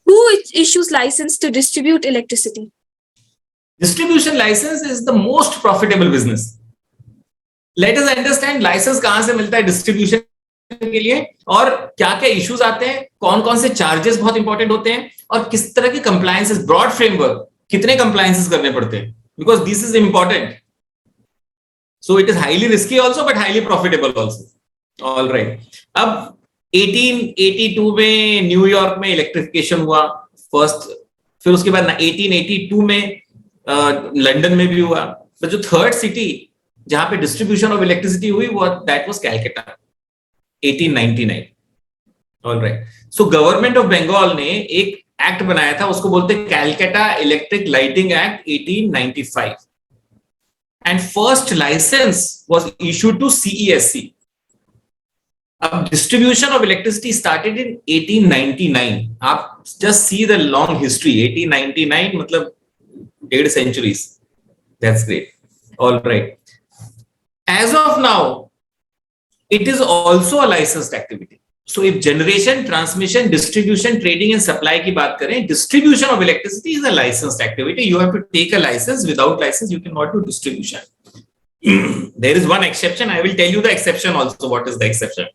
Who issues license to distribute electricity? Distribution license is the most profitable business. Let us understand license कहां से मिलता है distribution के लिए, और क्या क्या इश्यूज आते हैं, कौन कौन से चार्जेस बहुत इंपॉर्टेंट होते हैं, और किस तरह की कंप्लायंसेस, ब्रॉड फ्रेमवर्क, कितने कंप्लायंसेस करने पड़ते हैं, because this is important. So it is highly risky also but highly profitable also. All right. अब 1882 में न्यूयॉर्क में इलेक्ट्रिफिकेशन हुआ फर्स्ट, फिर उसके बाद 1882 में लंदन में भी हुआ. तो जो थर्ड सिटी जहां पे डिस्ट्रीब्यूशन ऑफ इलेक्ट्रिसिटी हुई वो that was Calcutta, 1899. All right. So government of Bengal ने एक एक्ट बनाया था, उसको बोलते हैं Calcutta electric lighting act 1895. And first licence was issued to CESC. अब distribution of electricity started in 1899. आप just see the long history. 1899 मतलब 1.5 centuries. That's great. All right. As of now, it is also a licensed activity. So if generation, transmission, distribution, trading and supply की बात करें, distribution of electricity is a licensed activity. You have to take a license. Without license, you cannot do distribution. There is one exception. I will tell you the exception also. What is the exception?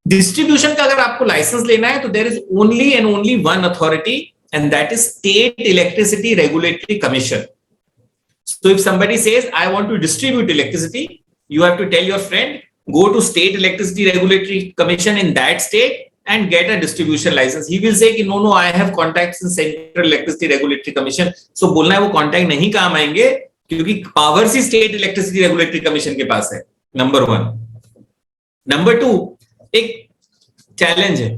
Distribution का अगर आपको license लेना है तो there is only and only one authority, and that is State Electricity Regulatory Commission. So if somebody says, I want to distribute electricity, you have to tell your friend, go to State Electricity Regulatory Commission in that state and get a distribution license. He will say, no, I have contacts in Central Electricity Regulatory Commission. So बोलना है वो contact नहीं काम आएंगे, क्योंकि powers ही State Electricity Regulatory Commission के पास है. Number 1. Number 2, एक चैलेंज है.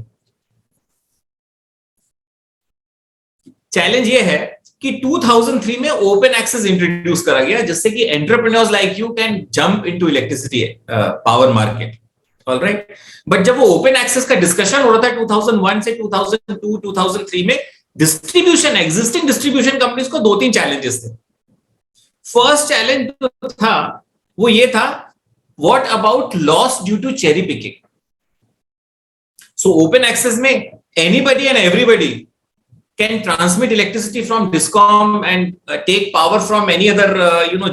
चैलेंज ये है कि 2003 में ओपन एक्सेस इंट्रोड्यूस करा गया, जिससे कि entrepreneurs like you can jump into electricity power market. Alright. But जब वो ओपन एक्सेस का डिस्कशन हो रहा था 2001 से 2002 2003 में, डिस्ट्रीब्यूशन, एग्जिस्टिंग डिस्ट्रीब्यूशन कंपनीज को 2-3 चैलेंजेस थे. फर्स्ट चैलेंज जो था वो ये था, what about loss due to cherry picking. So open access में anybody and everybody can transmit electricity from DISCOM and take power from any other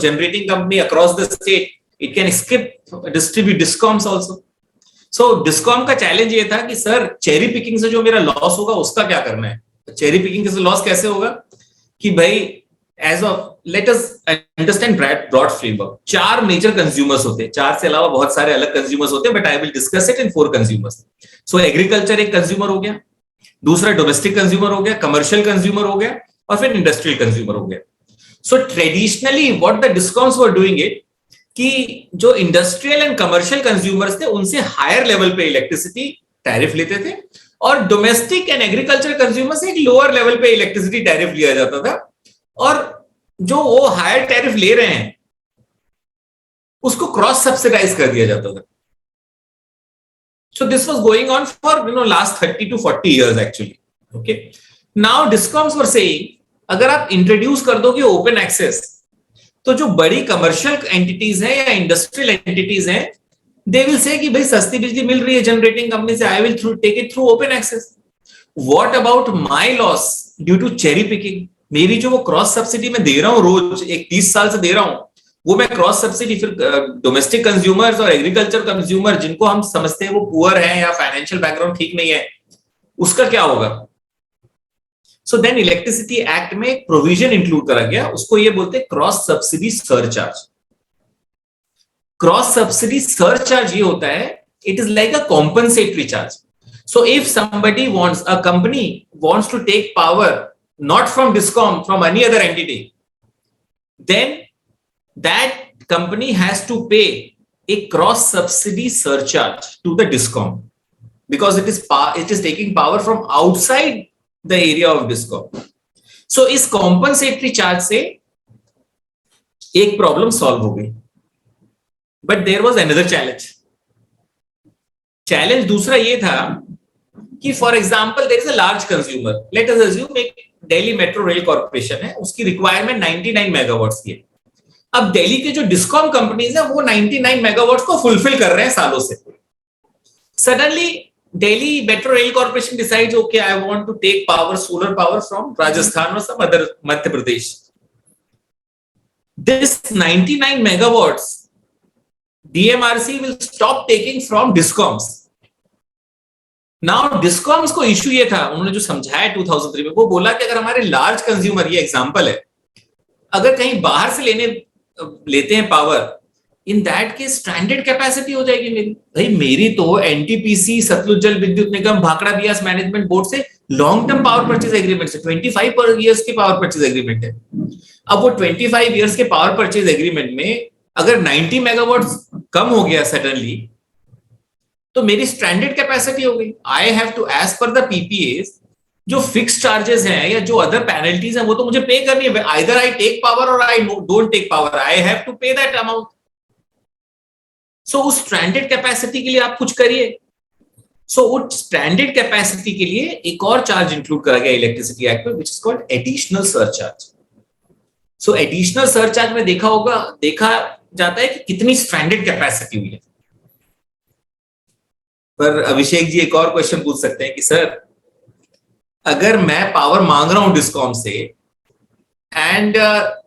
generating company across the state. It can skip distribute DISCOMs also. So DISCOM का challenge ये था कि sir cherry picking से जो मेरा loss होगा उसका क्या करना है. चेरी पिकिंग से लॉस कैसे होगा कि भाई as of let us understand broad framework. 4 major consumers होते हैं, 4 से अलावा बहुत सारे अलग कंज्यूमर्स होते हैं, but I will discuss it in 4 consumers. So agriculture एक कंज्यूमर हो गया, दूसरा डोमेस्टिक कंज्यूमर हो गया, कमर्शियल कंज्यूमर हो गया, और फिर इंडस्ट्रियल कंज्यूमर हो गया. So traditionally what the discoms were doing it कि जो इंडस्ट्रियल एंड कमर्शियल कंज्यूमर्स थे उनसे हायर लेवल पे इलेक्ट्रिसिटी टैरिफ लेते थे, और डोमेस्टिक एंड एग्रीकल्चर कंज्यूमर से एक लोअर लेवल पे इलेक्ट्रिसिटी टैरिफ लिया जाता था, और जो वो हायर टैरिफ ले रहे हैं उसको क्रॉस सब्सिडाइज कर दिया जाता था. So this was going on for last 30 to 40 years actually. Okay. Now DISCOMs were saying, अगर आप इंट्रोड्यूस कर दोगे ओपन एक्सेस, तो जो बड़ी कमर्शियल एंटिटीज हैं या इंडस्ट्रियल एंटिटीज हैं, दे विल से कि भाई सस्ती बिजली मिल रही है जनरेटिंग कंपनी से, I will take it through open access. What about my loss due to cherry picking. मेरी जो वो क्रॉस सब्सिडी में दे रहा हूं रोज, एक 30 साल से दे रहा हूं, वो मैं क्रॉस सब्सिडी फिर डोमेस्टिक कंज्यूमर्स और एग्रीकल्चर कंज्यूमर जिनको हम समझते हैं वो पुअर हैं या फाइनेंशियल बैकग्राउंड ठीक नहीं है, उसका क्या होगा. सो देन इलेक्ट्रिसिटी एक्ट में एक प्रोविजन इंक्लूड करा गया, उसको ये बोलते हैं cross subsidy surcharge. Cross subsidy surcharge ये होता है, it is like a compensatory charge. So if somebody wants, a company wants to take power not from discom, from any other entity, then that company has to pay a cross subsidy surcharge to the DISCOM, because it is taking power from outside the area of DISCOM. So इस compensatory charge से एक problem solve हो गई, but there was another challenge दूसरा ये था कि for example there is a large consumer, let us assume एक दिल्ली मेट्रो रेल कॉर्पोरेशन है, उसकी रिक्वायरमेंट 99 मेगावाट्स की है. अब दिल्ली के जो डिस्कॉम कंपनीज है वो 99 मेगावाट्स को फुलफिल कर रहे हैं सालों से. Suddenly Delhi Metro Rail Corporation decides, okay, I want to take power, solar power from Rajasthan or some other Madhya Pradesh. This 99 megawatts, DMRC will stop taking from DISCOMs. Now DISCOMs को issue ये था, उन्होंने जो समझाया 2003 में, वो बोला कि अगर हमारे लार्ज कंज्यूमर, ये एग्जांपल है, अगर कहीं बाहर से लेते हैं power, in that case stranded capacity हो जाएगी मेरी। भाई मेरी तो एनटीपीसी, सतलुज जल विद्युत निगम, भाखड़ा बियास मैनेजमेंट बोर्ड से long term power purchase agreement से 25 ईयर्स के पावर परचेज एग्रीमेंट है। अब वो 25 ईयर्स के पावर परचेज एग्रीमेंट में अगर 90 मेगावाट कम हो गया सडनली, तो मेरी स्ट्रैंडेड कैपेसिटी हो गई। I have to, as per the PPS, जो फिक्स चार्जेस हैं या जो अदर पेनल्टीज हैं वो तो मुझे पे करनी है। आइदर आई टेक पावर और I don't take power, I have to pay that amount. So उस स्ट्रैंडेड कैपेसिटी के लिए आप कुछ करिए। सो उस स्ट्रैंडेड कैपेसिटी के लिए एक और चार्ज इंक्लूड करा गया इलेक्ट्रिसिटी एक्ट में, which is called additional surcharge. So additional surcharge में देखा जाता है कि कितनी स्ट्रैंडेड कैपेसिटी हुई है। पर अभिषेक जी एक और क्वेश्चन पूछ सकते हैं कि सर, अगर मैं पावर मांग रहा हूं डिस्कॉम से एंड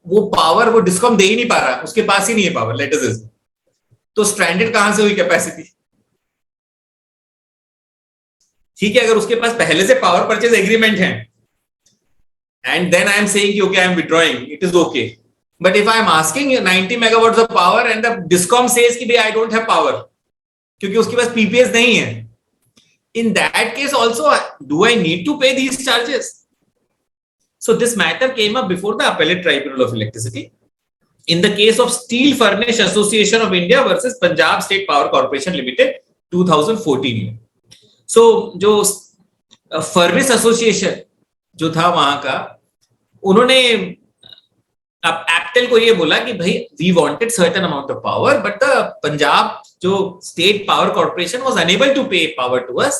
वो पावर वो डिस्कॉम दे ही नहीं पा रहा, उसके पास ही नहीं है पावर, लेट अस अज्यूम, तो स्ट्रैंडेड कहां से हुई कैपेसिटी? ठीक है, अगर उसके पास पहले से पावर परचेज एग्रीमेंट है and then I am saying कि okay I am withdrawing, it is okay. But if I am asking 90 megawatt of power and the discom says कि भाई आई डोंट हैव पावर, क्योंकि उसके पास PPS नहीं है, in that case also do I need to pay these charges? So this matter came up before the Appellate Tribunal of Electricity in the case of Steel Furnace Association of India versus Punjab State Power Corporation Limited 2014 में। So जो furnace association जो था वहां का, उन्होंने अब एप्टेल को ये बोला कि भाई we wanted certain amount of power, but the Punjab जो state power corporation was unable to pay power to us.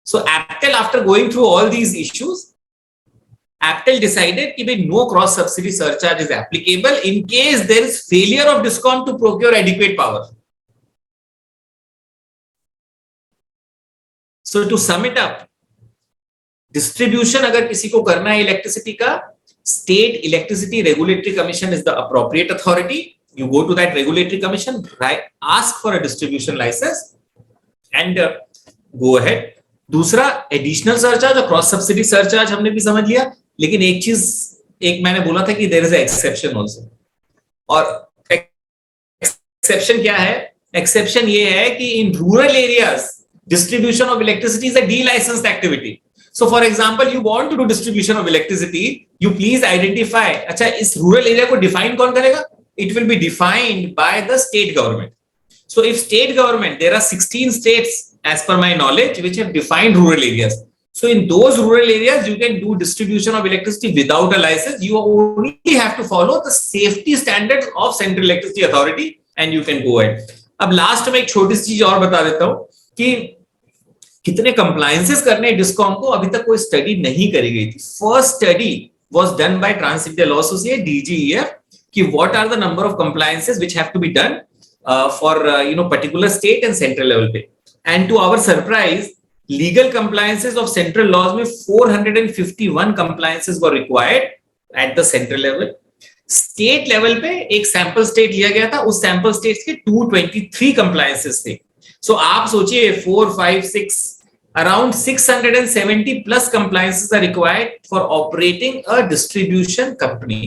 So APTEL, after going through all these issues, APTEL decided कि भाई no cross subsidy surcharge is applicable in case there is failure of discom to procure adequate power. So to sum it up, distribution अगर किसी को करना है electricity का, State Electricity Regulatory Commission is the appropriate authority. You go to that regulatory commission, ask for a distribution license and go ahead. दूसरा additional surcharge और cross subsidy surcharge हमने भी समझ लिया, लेकिन एक मैंने बोला था कि देयर इज एक्सेप्शन ऑल्सो। और एक्सेप्शन क्या है? एक्सेप्शन ये है कि in rural areas distribution of electricity is a D-licensed activity. So for example, you want to do distribution of electricity, you please identify, अच्छा इस rural area को define कौन करेगा? It will be defined by the state government. So if state government, there are 16 states as per my knowledge which have defined rural areas. So in those rural areas, you can do distribution of electricity without a license. You only have to follow the safety standards of Central Electricity Authority and you can go ahead. अब last में एक छोटी सी चीज और बता देता हूँ कि कितने कंप्लायंसेस करने डिस्कॉम को, अभी तक कोई स्टडी नहीं करी गई थी। First study was done by trans India law association DGEF कि what are the number of compliances which have to be done for particular state and central level पे। And to our surprise, legal compliances of central laws में 451 compliances were required at the central level. State level पे एक sample state लिया गया था, उस sample state के 223 compliances थे। So आप सोचिए 4, 5, 6, around 670 plus compliances are required for operating a distribution company.